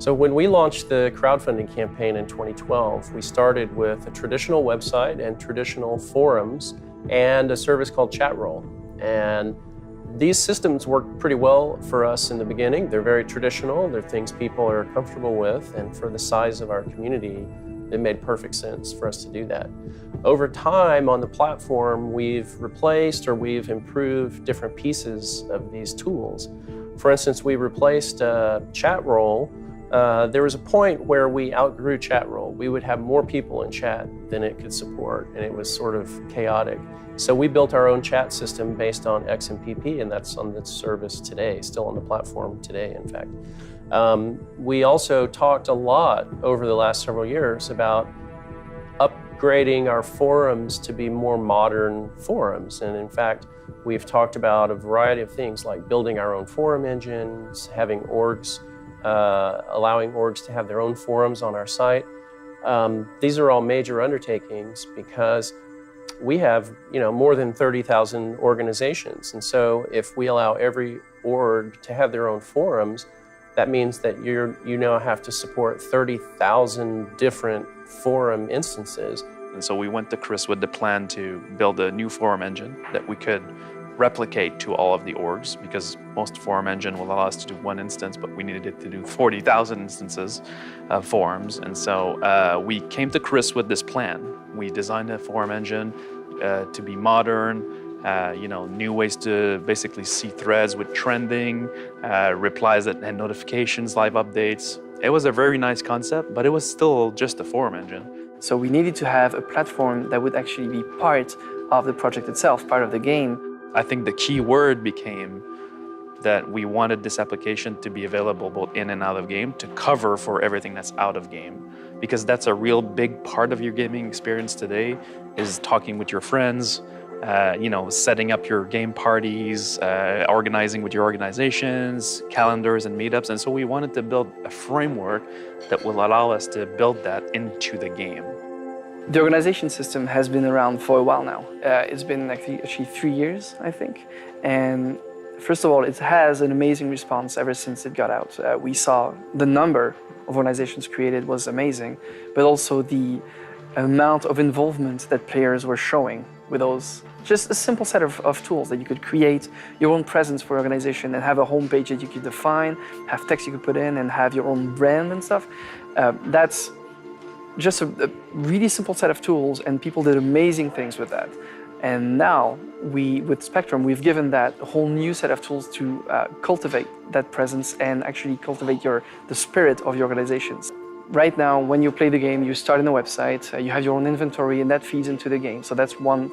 So when we launched the crowdfunding campaign in 2012, we started with a traditional website and traditional forums and a service called Chatroll. And these systems worked pretty well for us in the beginning. They're very traditional. They're things people are comfortable with. And for the size of our community, it made perfect sense for us to do that. Over time on the platform, we've replaced or we've improved different pieces of these tools. For instance, we replaced Chatroll. There was a point where we outgrew Chatroll. We would have more people in chat than it could support, and it was sort of chaotic. So we built our own chat system based on XMPP, and that's on the service today, still on the platform today, in fact. We also talked a lot over the last several years about upgrading our forums to be more modern forums. And in fact, we've talked about a variety of things like building our own forum engines, having orgs, allowing orgs to have their own forums on our site. These are all major undertakings because we have, more than 30,000 organizations. And so if we allow every org to have their own forums, that means that you now have to support 30,000 different forum instances. And so we went to Chris with the plan to build a new forum engine that we could replicate to all of the orgs, because most forum engine will allow us to do one instance, but we needed it to do 40,000 instances of forums. And so we came to Chris with this plan. We designed a forum engine to be modern, new ways to basically see threads with trending, replies and notifications, live updates. It was a very nice concept, but it was still just a forum engine. So we needed to have a platform that would actually be part of the project itself, part of the game. I think the key word became that we wanted this application to be available both in and out of game to cover for everything that's out of game. Because that's a real big part of your gaming experience today, is talking with your friends, setting up your game parties, organizing with your organizations, calendars and meetups. And so we wanted to build a framework that will allow us to build that into the game. The organization system has been around for a while now. It's been actually 3 years, I think. And first of all, it has an amazing response ever since it got out. We saw the number of organizations created was amazing, but also the amount of involvement that players were showing with those. Just a simple set of tools that you could create your own presence for your organization and have a homepage that you could define, have text you could put in and have your own brand and stuff. That's just a really simple set of tools, and people did amazing things with that. And now, with Spectrum, we've given that a whole new set of tools to cultivate that presence and actually cultivate the spirit of your organizations. Right now, when you play the game, you start in a website, you have your own inventory, and that feeds into the game. So that's one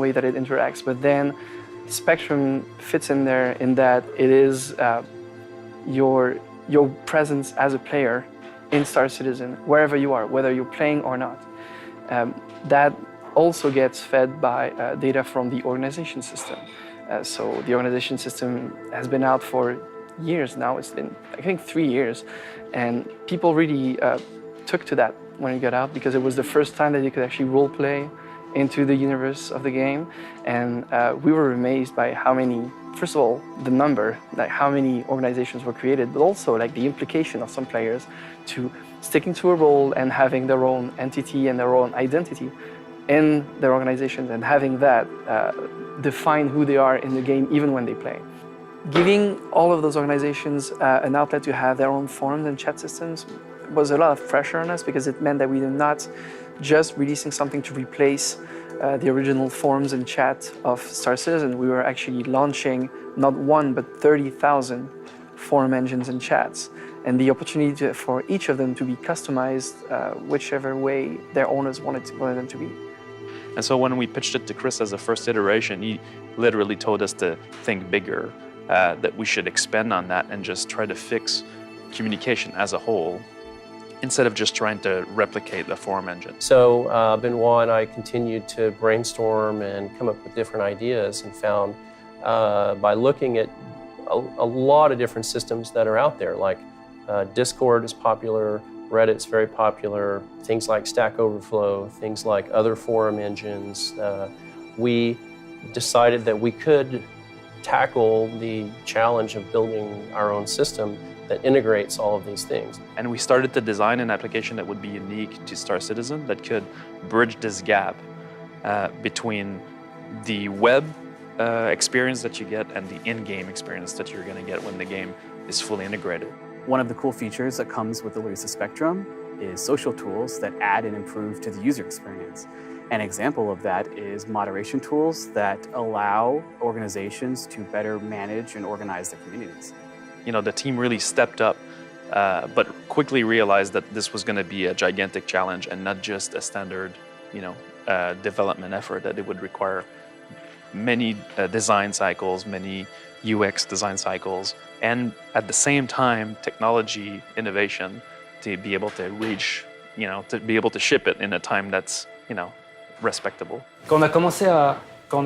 way that it interacts. But then Spectrum fits in there in that it is your presence as a player in Star Citizen, wherever you are, whether you're playing or not. That also gets fed by data from the organization system. So the organization system has been out for years now. It's been, I think, 3 years. And people really took to that when it got out, because it was the first time that you could actually role play into the universe of the game. And we were amazed by how many, first of all, the number, like how many organizations were created, but also like the implication of some players to sticking to a role and having their own entity and their own identity in their organizations, and having that define who they are in the game even when they play. Giving all of those organizations an outlet to have their own forums and chat systems was a lot of pressure on us, because it meant that we were not just releasing something to replace the original forums and chat of Star Citizen. We were actually launching not one, but 30,000 forum engines and chats, and the opportunity for each of them to be customized whichever way their owners wanted them to be. And so when we pitched it to Chris as a first iteration, he literally told us to think bigger, that we should expand on that and just try to fix communication as a whole, instead of just trying to replicate the forum engine. So Benoit and I continued to brainstorm and come up with different ideas, and found by looking at a lot of different systems that are out there, like Discord is popular, Reddit's very popular, things like Stack Overflow, things like other forum engines. We decided that we could tackle the challenge of building our own system that integrates all of these things. And we started to design an application that would be unique to Star Citizen that could bridge this gap between the web experience that you get and the in-game experience that you're going to get when the game is fully integrated. One of the cool features that comes with the Luisa Spectrum is social tools that add and improve to the user experience. An example of that is moderation tools that allow organizations to better manage and organize their communities. You know, the team really stepped up, but quickly realized that this was going to be a gigantic challenge and not just a standard, development effort, that it would require many design cycles, many UX design cycles, and at the same time, technology innovation to be able to reach, to be able to ship it in a time that's, respectable. Quand on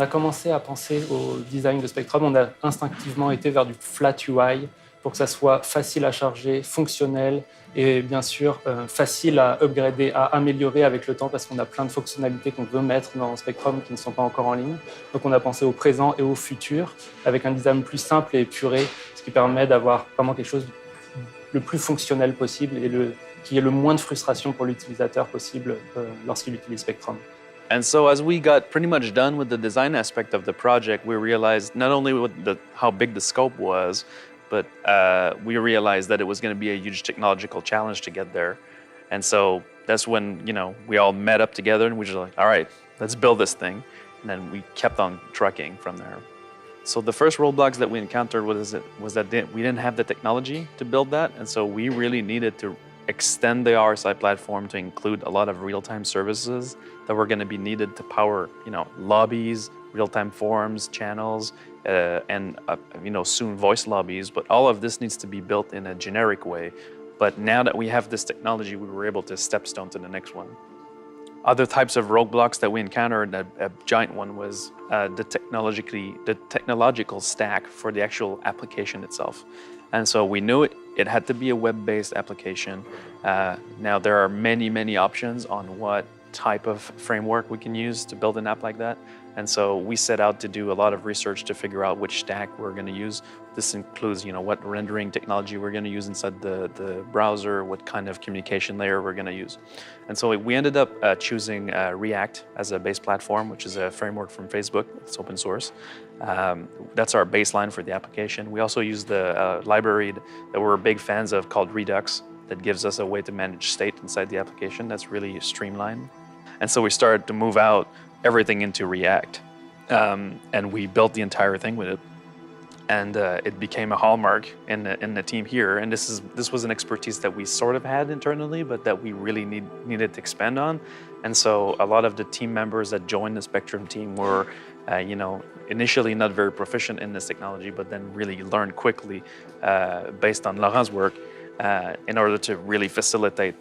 a commencé à penser au design de Spectrum, on a instinctivement été vers du flat UI pour que ça soit facile à charger, fonctionnel et bien sûr facile à upgrader, à améliorer avec le temps parce qu'on a plein de fonctionnalités qu'on veut mettre dans Spectrum qui ne sont pas encore en ligne. Donc on a pensé au présent et au futur avec un design plus simple et épuré, ce qui permet d'avoir vraiment quelque chose le plus fonctionnel possible et qui ait le moins de frustration pour l'utilisateur possible lorsqu'il utilise Spectrum. And so as we got pretty much done with the design aspect of the project, we realized not only how big the scope was, but we realized that it was going to be a huge technological challenge to get there. And so that's when, we all met up together and we were just like, all right, let's build this thing. And then we kept on trucking from there. So the first roadblocks that we encountered was that we didn't have the technology to build that. And so we really needed to extend the RSI platform to include a lot of real-time services that were going to be needed to power, lobbies, real-time forums, channels, and soon voice lobbies. But all of this needs to be built in a generic way. But now that we have this technology, we were able to stepstone to the next one. Other types of roadblocks that we encountered, a giant one was the technological stack for the actual application itself. And so we knew it had to be a web-based application. Now there are many, many options on what type of framework we can use to build an app like that. And so we set out to do a lot of research to figure out which stack we're going to use. This includes, what rendering technology we're going to use inside the browser, what kind of communication layer we're going to use. And so we ended up choosing React as a base platform, which is a framework from Facebook. It's open source. That's our baseline for the application. We also use the library that we're big fans of called Redux that gives us a way to manage state inside the application that's really streamlined. And so we started to move out everything into React. And we built the entire thing with it. And it became a hallmark in the team here. And this was an expertise that we sort of had internally, but that we really needed to expand on. And so a lot of the team members that joined the Spectrum team were, initially not very proficient in this technology, but then really learned quickly based on Laurent's work in order to really facilitate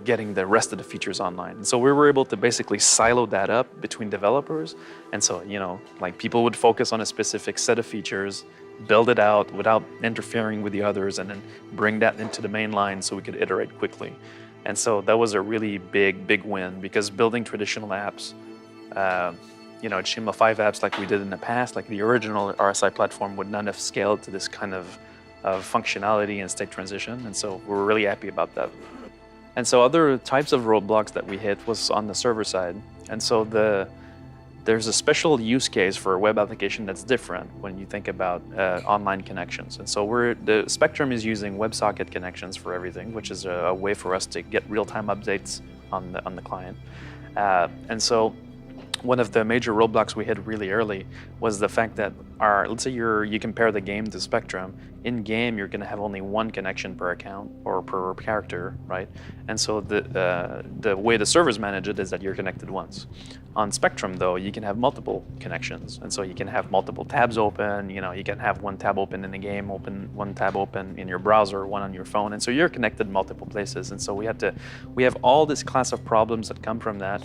getting the rest of the features online. And so we were able to basically silo that up between developers. And so, people would focus on a specific set of features, build it out without interfering with the others, and then bring that into the main line so we could iterate quickly. And so that was a really big win, because building traditional apps, HTML5 apps like we did in the past, like the original RSI platform, would not have scaled to this kind of functionality and state transition. And so we're really happy about that. And so other types of roadblocks that we hit was on the server side. And so there's a special use case for a web application that's different when you think about online connections. And so the Spectrum is using WebSocket connections for everything, which is a way for us to get real-time updates on the client. And so one of the major roadblocks we hit really early was the fact that let's say you compare the game to Spectrum. In game, you're going to have only one connection per account or per character, right? And so the way the servers manage it is that you're connected once. On Spectrum, though, you can have multiple connections, and so you can have multiple tabs open. You can have one tab open in the game, one tab open in your browser, one on your phone, and so you're connected multiple places. And so we have all this class of problems that come from that.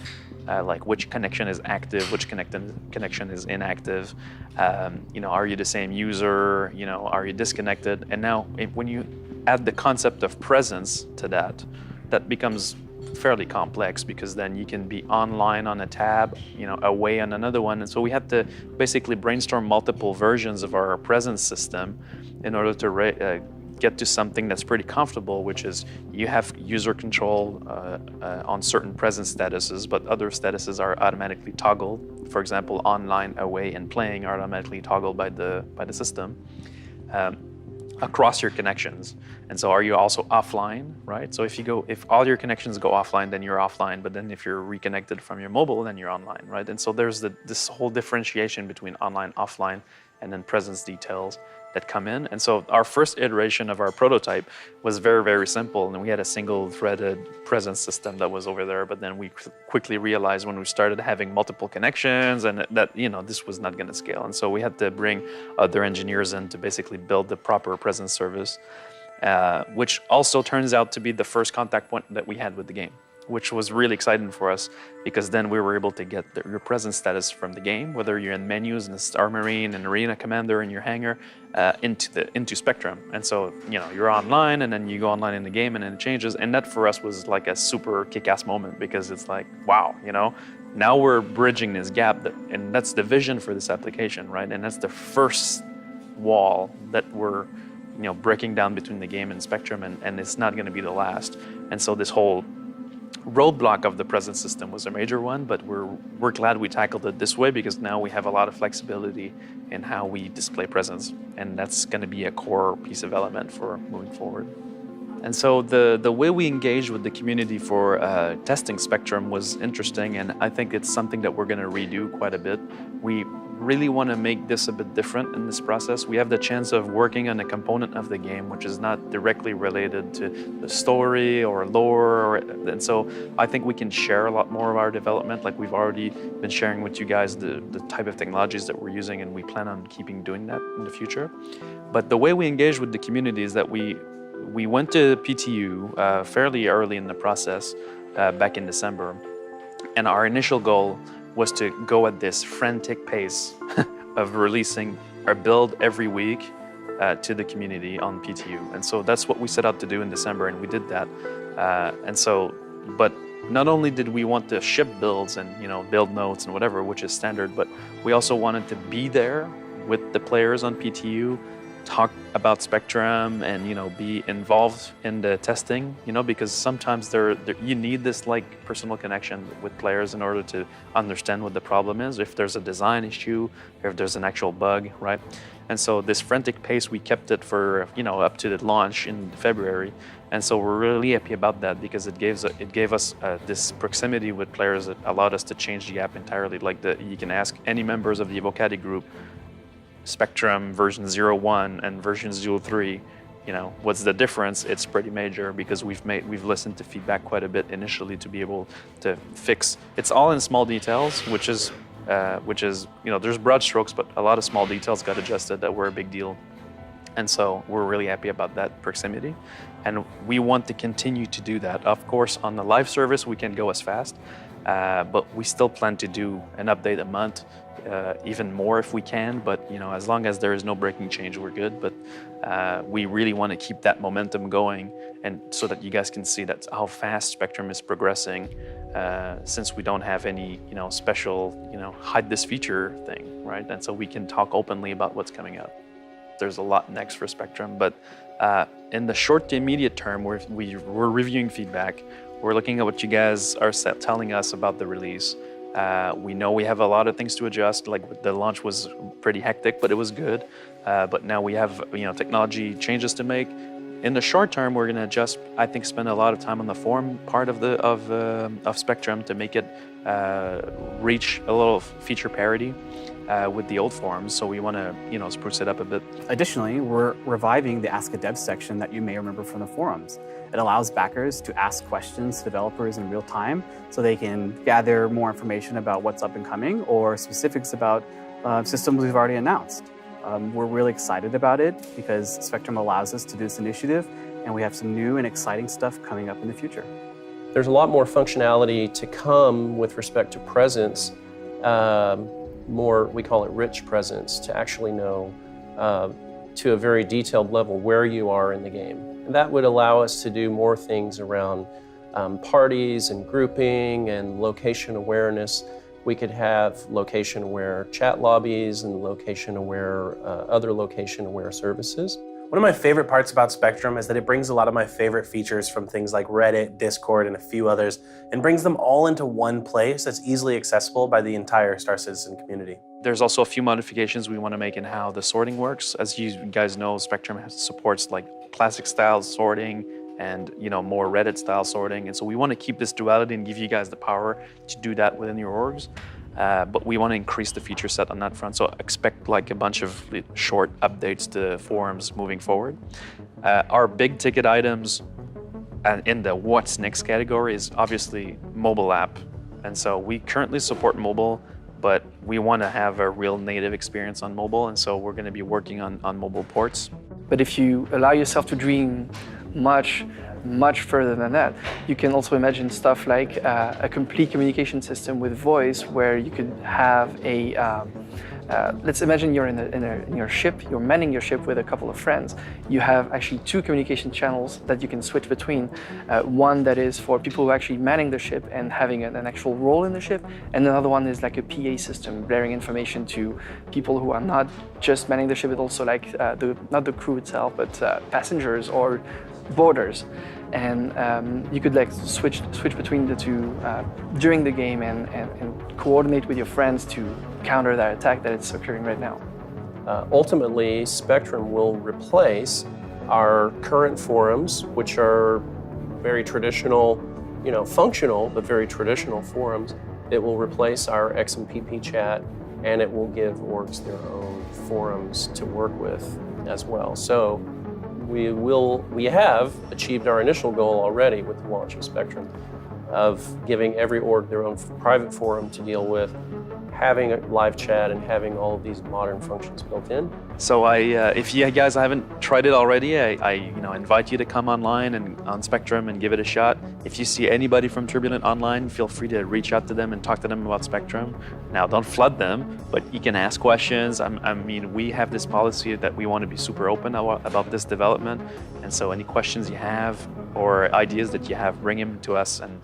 Like which connection is active, which connection is inactive. Are you the same user? Are you disconnected? And now, when you add the concept of presence to that becomes fairly complex because then you can be online on a tab, away on another one. And so we had to basically brainstorm multiple versions of our presence system in order to get to something that's pretty comfortable, which is you have user control on certain presence statuses, but other statuses are automatically toggled. For example, online, away, and playing are automatically toggled by the system. Across your connections. And so are you also offline, right? So if all your connections go offline, then you're offline, but then if you're reconnected from your mobile, then you're online, right? And so there's this whole differentiation between online, offline, and then presence details that come in. And so our first iteration of our prototype was very, very simple. And we had a single threaded presence system that was over there. But then we quickly realized when we started having multiple connections and that, this was not going to scale. And so we had to bring other engineers in to basically build the proper presence service, which also turns out to be the first contact point that we had with the game, which was really exciting for us because then we were able to get your presence status from the game, whether you're in menus, in the Star Marine, and Arena Commander, in your hangar, into Spectrum. And so, you're online and then you go online in the game and then it changes. And that for us was like a super kick-ass moment because it's like, wow, now we're bridging this gap and that's the vision for this application, right? And that's the first wall that we're breaking down between the game and Spectrum, and it's not going to be the last. And so this whole roadblock of the presence system was a major one, but we're glad we tackled it this way because now we have a lot of flexibility in how we display presence, and that's going to be a core piece of element for moving forward. And so the way we engaged with the community for testing Spectrum was interesting, and I think it's something that we're going to redo quite a bit. We really want to make this a bit different in this process. We have the chance of working on a component of the game which is not directly related to the story or lore, and so I think we can share a lot more of our development. Like we've already been sharing with you guys the type of technologies that we're using, and we plan on keeping doing that in the future. But the way we engage with the community is that we went to PTU fairly early in the process back in December, and our initial goal was to go at this frantic pace of releasing our build every week to the community on PTU. And so that's what we set out to do in December, and we did that. But not only did we want to ship builds and build notes and whatever, which is standard, but we also wanted to be there with the players on PTU, talk about Spectrum and be involved in the testing, because sometimes you need this personal connection with players in order to understand what the problem is, if there's a design issue, if there's an actual bug, right? And so this frantic pace, we kept it for up to the launch in February, and so we're really happy about that because it gave us this proximity with players that allowed us to change the app entirely. You can ask any members of the Evocati group, Spectrum version 0.1 and version 0.3, what's the difference? It's pretty major because we've listened to feedback quite a bit initially to be able to fix. It's all in small details, which is there's broad strokes, but a lot of small details got adjusted that were a big deal. And so we're really happy about that proximity, and we want to continue to do that. Of course, on the live service, we can go as fast, but we still plan to do an update a month. Even more if we can, but as long as there is no breaking change, we're good. But we really want to keep that momentum going, and so that you guys can see that's how fast Spectrum is progressing, since we don't have any special hide this feature thing, right? And so we can talk openly about what's coming up. There's a lot next for Spectrum, but in the short to immediate term, we're reviewing feedback. We're looking at what you guys are telling us about the release. We know we have a lot of things to adjust. The launch was pretty hectic, but it was good. But now we have technology changes to make. In the short term, we're going to spend a lot of time on the forum part of Spectrum to make it reach a little feature parity with the old forums. So we want to spruce it up a bit. Additionally, we're reviving the Ask a Dev section that you may remember from the forums. It allows backers to ask questions to developers in real time so they can gather more information about what's up and coming or specifics about systems we've already announced. We're really excited about it because Spectrum allows us to do this initiative, and we have some new and exciting stuff coming up in the future. There's a lot more functionality to come with respect to presence, more, we call it rich presence, to actually know to a very detailed level where you are in the game. And that would allow us to do more things around parties and grouping and location awareness. We could have location-aware chat lobbies and location-aware, other location-aware services. One of my favorite parts about Spectrum is that it brings a lot of my favorite features from things like Reddit, Discord, and a few others, and brings them all into one place that's easily accessible by the entire Star Citizen community. There's also a few modifications we want to make in how the sorting works. As you guys know, Spectrum supports like classic style sorting and more Reddit style sorting. And so we want to keep this duality and give you guys the power to do that within your orgs. But we want to increase the feature set on that front. So expect like a bunch of short updates to forums moving forward. Our big ticket items in the what's next category is obviously mobile app. And so we currently support mobile, but we want to have a real native experience on mobile. And so we're going to be working on mobile ports. But if you allow yourself to dream much further than that, you can also imagine stuff like a complete communication system with voice, where you could have a let's imagine you're in your ship, you're manning your ship with a couple of friends. You have actually two communication channels that you can switch between. One that is for people who are actually manning the ship and having an actual role in the ship, and another one is like a PA system, blaring information to people who are not just manning the ship, but also like not the crew itself, but passengers or boarders. And you could like switch between the two during the game and coordinate with your friends to counter that attack that is occurring right now. Ultimately, Spectrum will replace our current forums, which are very traditional, functional, but very traditional forums. It will replace our XMPP chat, and it will give orgs their own forums to work with as well. So we have achieved our initial goal already with the launch of Spectrum, of giving every org their own private forum to deal with, having a live chat, and having all of these modern functions built in. So if you guys haven't tried it already, I invite you to come online and on Spectrum and give it a shot. If you see anybody from Turbulent online, feel free to reach out to them and talk to them about Spectrum. Now, don't flood them, but you can ask questions. I mean, we have this policy that we want to be super open about this development, and so any questions you have or ideas that you have, bring them to us, and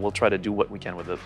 we'll try to do what we can with it.